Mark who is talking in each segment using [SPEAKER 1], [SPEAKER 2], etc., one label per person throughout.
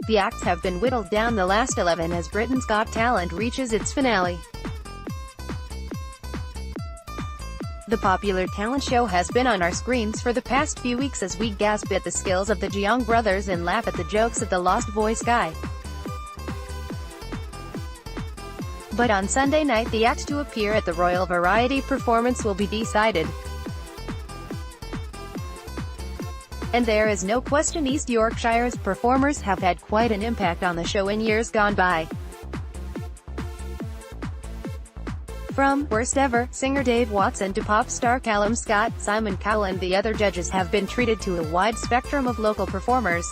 [SPEAKER 1] The acts have been whittled down the last 11 as Britain's Got Talent reaches its finale. The popular talent show has been on our screens for the past few weeks as we gasp at the skills of the Giang Brothers and laugh at the jokes of the Lost Voice guy. But on Sunday night, the act to appear at the Royal Variety performance will be decided. And there is no question East Yorkshire's performers have had quite an impact on the show in years gone by. From worst ever singer Dave Watson to pop star Callum Scott, Simon Cowell and the other judges have been treated to a wide spectrum of local performers.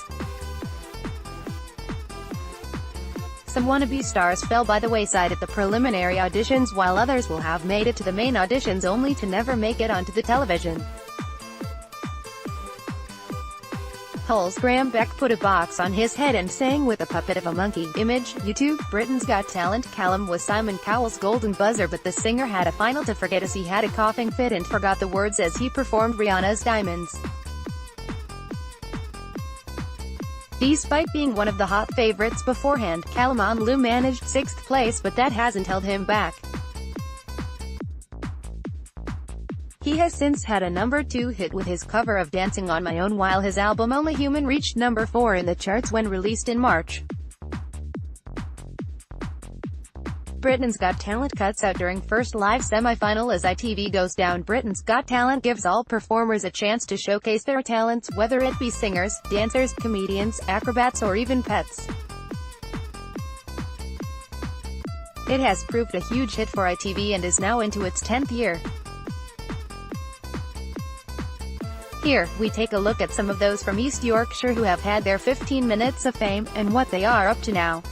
[SPEAKER 1] Some wannabe stars fell by the wayside at the preliminary auditions, while others will have made it to the main auditions only to never make it onto the television. Hull's Graham Beck put a box on his head and sang with a puppet of a monkey image. YouTube, Britain's Got Talent. Callum was Simon Cowell's golden buzzer, but the singer had a final to forget as he had a coughing fit and forgot the words as he performed Rihanna's Diamonds. Despite being one of the hot favorites beforehand, Callum Onlu managed 6th place, but that hasn't held him back. He has since had a number 2 hit with his cover of Dancing on My Own, while his album Only Human reached number 4 in the charts when released in March. Britain's Got Talent cuts out during first live semi-final as ITV goes down. Britain's Got Talent gives all performers a chance to showcase their talents, whether it be singers, dancers, comedians, acrobats or even pets. It has proved a huge hit for ITV and is now into its 10th year. Here, we take a look at some of those from East Yorkshire who have had their 15 minutes of fame, and what they are up to now.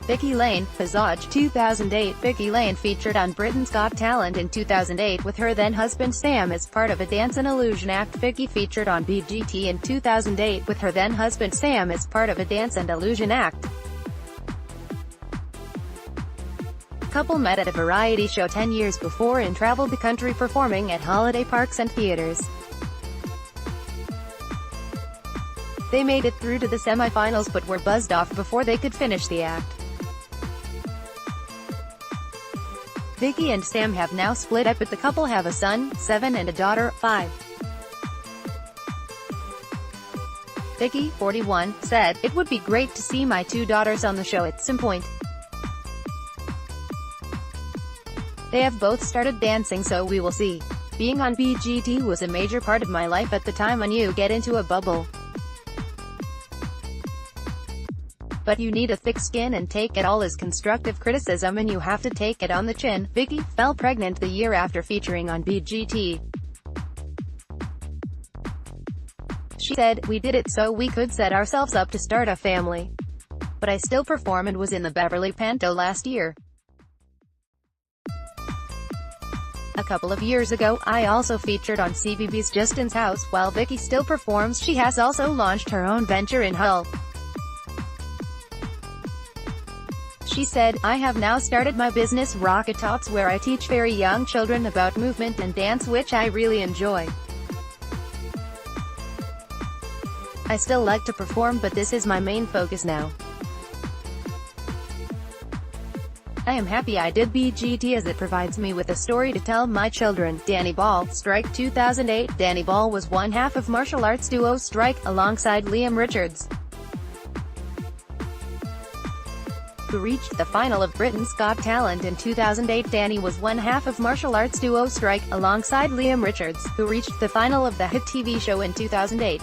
[SPEAKER 1] Vicky Lane, Visage, 2008. Vicky Lane featured on Britain's Got Talent in 2008 with her then-husband Sam as part of a dance and illusion act. Vicky featured on BGT in 2008 with her then-husband Sam as part of a dance and illusion act. Couple met at a variety show 10 years before and traveled the country performing at holiday parks and theaters. They made it through to the semi-finals but were buzzed off before they could finish the act. Vicky and Sam have now split up, but the couple have a son, 7, and a daughter, 5. Vicky, 41, said, "It would be great to see my 2 daughters on the show at some point. They have both started dancing, so we will see. Being on BGT was a major part of my life at the time, and you get into a bubble. But you need a thick skin and take it all as constructive criticism, and you have to take it on the chin." Vicky fell pregnant the year after featuring on BGT. She said, "We did it so we could set ourselves up to start a family. But I still perform and was in the Beverly Panto last year. A couple of years ago, I also featured on CBeebies Justin's House." While Vicky still performs, she has also launched her own venture in Hull. She said, "I have now started my business Rocket Tots, where I teach very young children about movement and dance, which I really enjoy. I still like to perform, but this is my main focus now. I am happy I did BGT as it provides me with a story to tell my children." Danny Ball, Strike, 2008. Danny Ball was one half of martial arts duo Strike, alongside Liam Richards, who reached the final of Britain's Got Talent in 2008. Danny was one half of martial arts duo Strike, alongside Liam Richards, who reached the final of the hit TV show in 2008.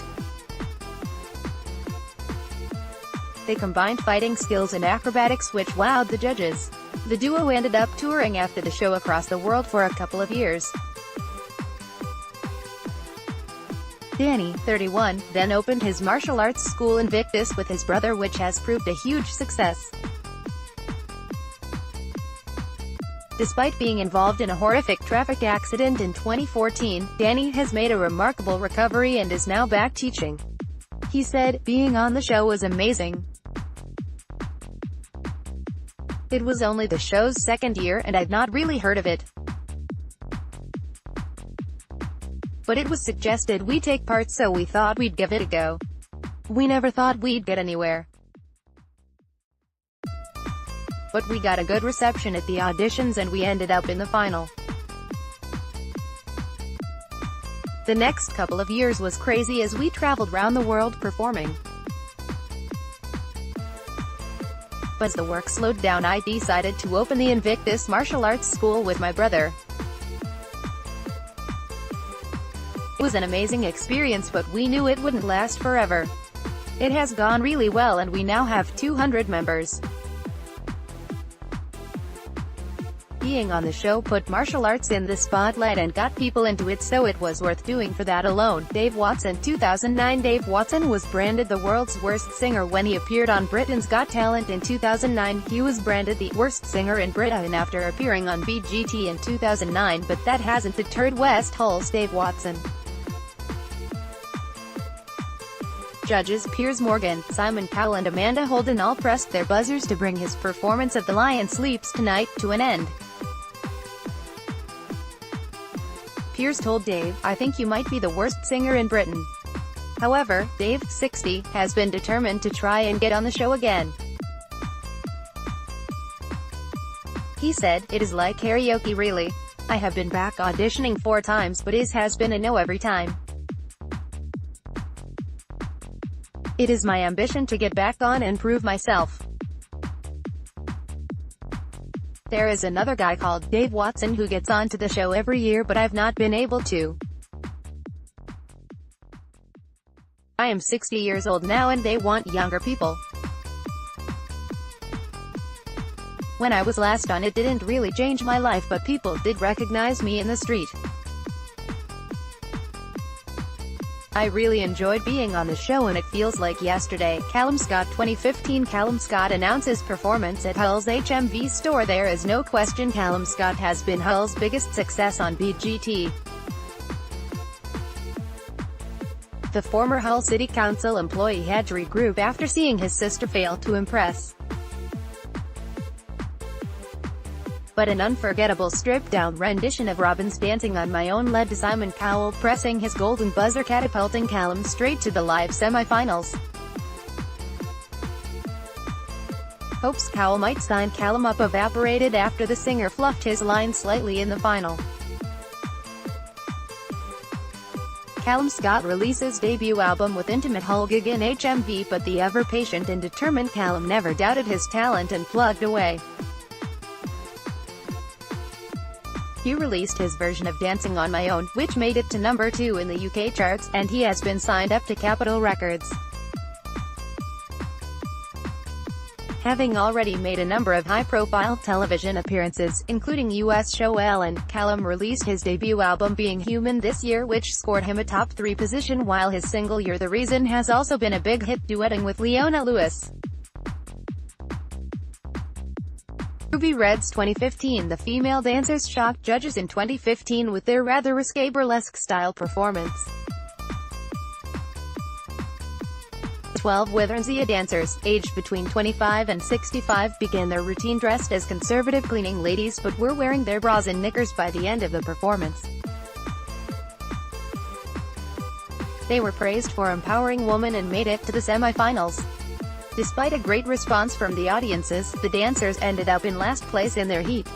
[SPEAKER 1] They combined fighting skills and acrobatics, which wowed the judges. The duo ended up touring after the show across the world for a couple of years. Danny, 31, then opened his martial arts school Invictus with his brother, which has proved a huge success. Despite being involved in a horrific traffic accident in 2014, Danny has made a remarkable recovery and is now back teaching. He said, "Being on the show was amazing. It was only the show's second year, and I'd not really heard of it. But it was suggested we take part, so we thought we'd give it a go. We never thought we'd get anywhere. But we got a good reception at the auditions and we ended up in the final. The next couple of years was crazy as we traveled round the world performing. But as the work slowed down, I decided to open the Invictus Martial Arts School with my brother. It was an amazing experience, but we knew it wouldn't last forever. It has gone really well and we now have 200 members. Being on the show put martial arts in the spotlight and got people into it, so it was worth doing for that alone. Dave Watson. 2009. Dave Watson was branded the world's worst singer when he appeared on Britain's Got Talent in 2009. He was branded the worst singer in Britain after appearing on BGT in 2009, but that hasn't deterred West Hull's Dave Watson. Judges Piers Morgan, Simon Cowell and Amanda Holden all pressed their buzzers to bring his performance of The Lion Sleeps Tonight to an end. Piers told Dave, "I think you might be the worst singer in Britain." However, Dave, 60, has been determined to try and get on the show again. He said, "It is like karaoke really. I have been back auditioning 4 times, but it has been a no every time. It is my ambition to get back on and prove myself." There is another guy called Dave Watson who gets onto the show every year, but I've not been able to. I am 60 years old now and they want younger people. When I was last on, it didn't really change my life, but people did recognize me in the street. I really enjoyed being on the show and it feels like yesterday. Callum Scott. 2015. Callum Scott announces performance at Hull's HMV store. There is no question Callum Scott has been Hull's biggest success on BGT. The former Hull City Council employee had to regroup after seeing his sister fail to impress. But an unforgettable stripped-down rendition of Robin's Dancing on My Own led to Simon Cowell pressing his golden buzzer, catapulting Callum straight to the live semi-finals. Hopes Cowell might sign Callum up evaporated after the singer fluffed his line slightly in the final. Callum Scott releases debut album with intimate Hull gig in HMV, but the ever-patient and determined Callum never doubted his talent and plugged away. He released his version of Dancing on My Own, which made it to number 2 in the UK charts, and he has been signed up to Capitol Records. Having already made a number of high-profile television appearances, including US show Ellen, Callum released his debut album Being Human this year, which scored him a top 3 position, while his single You're the Reason has also been a big hit, duetting with Leona Lewis. Ruby Red's. 2015. The female dancers shocked judges in 2015 with their rather risque burlesque-style performance. 12 Withernsia dancers, aged between 25 and 65, began their routine dressed as conservative cleaning ladies but were wearing their bras and knickers by the end of the performance. They were praised for empowering women and made it to the semi-finals. Despite a great response from the audiences, the dancers ended up in last place in their heat.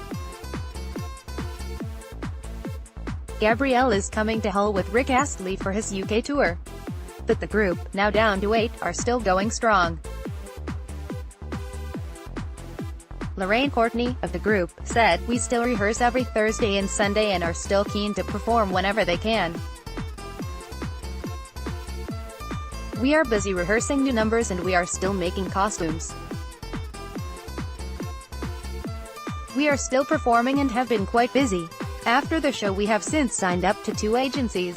[SPEAKER 1] Gabrielle is coming to Hull with Rick Astley for his UK tour. But the group, now down to 8, are still going strong. Lorraine Courtney, of the group, said, "We still rehearse every Thursday and Sunday and are still keen to perform whenever they can. We are busy rehearsing new numbers and we are still making costumes. We are still performing and have been quite busy. After the show we have since signed up to 2 agencies.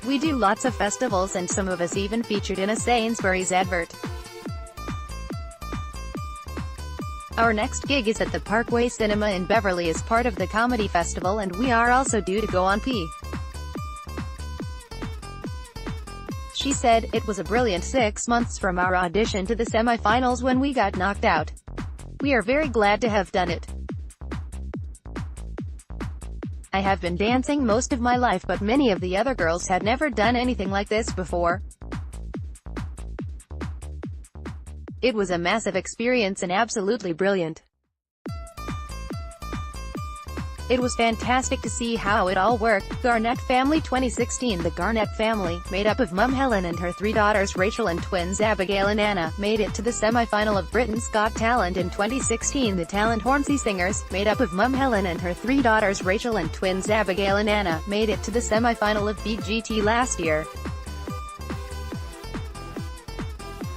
[SPEAKER 1] We do lots of festivals and some of us even featured in a Sainsbury's advert. Our next gig is at the Parkway Cinema in Beverley as part of the comedy festival, and we are also due to go on P." She said, "It was a brilliant 6 months from our audition to the semi-finals when we got knocked out. We are very glad to have done it. I have been dancing most of my life, but many of the other girls had never done anything like this before. It was a massive experience and absolutely brilliant. It was fantastic to see how it all worked. Garnett Family 2016. The Garnett family, made up of mum Helen and her three daughters Rachel and twins Abigail and Anna, made it to the semi-final of Britain's Got Talent in 2016. The talent Hornsey Singers, made up of mum Helen and her three daughters Rachel and twins Abigail and Anna, made it to the semi-final of BGT last year.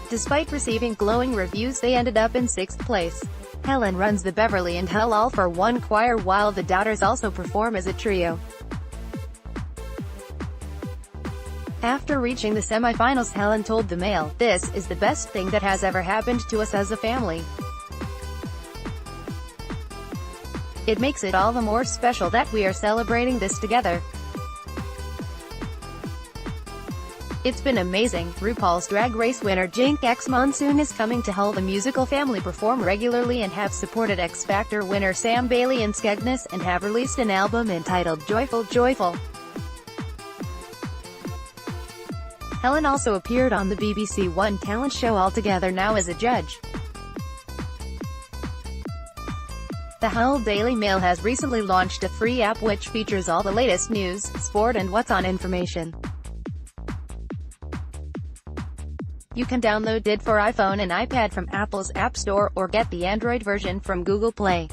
[SPEAKER 1] Despite receiving glowing reviews, they ended up in 6th place. Helen runs the Beverly and Hell All for One choir, while the daughters also perform as a trio. After reaching the semi-finals, Helen told the Mail, "This is the best thing that has ever happened to us as a family. It makes it all the more special that we are celebrating this together. It's been amazing." RuPaul's Drag Race winner Jinx X Monsoon is coming to Hull. The musical family perform regularly and have supported X Factor winner Sam Bailey and Skegness, and have released an album entitled Joyful Joyful. Helen also appeared on the BBC One talent show All Together Now as a judge. The Hull Daily Mail has recently launched a free app which features all the latest news, sport and what's on information. You can download it for iPhone and iPad from Apple's App Store, or get the Android version from Google Play.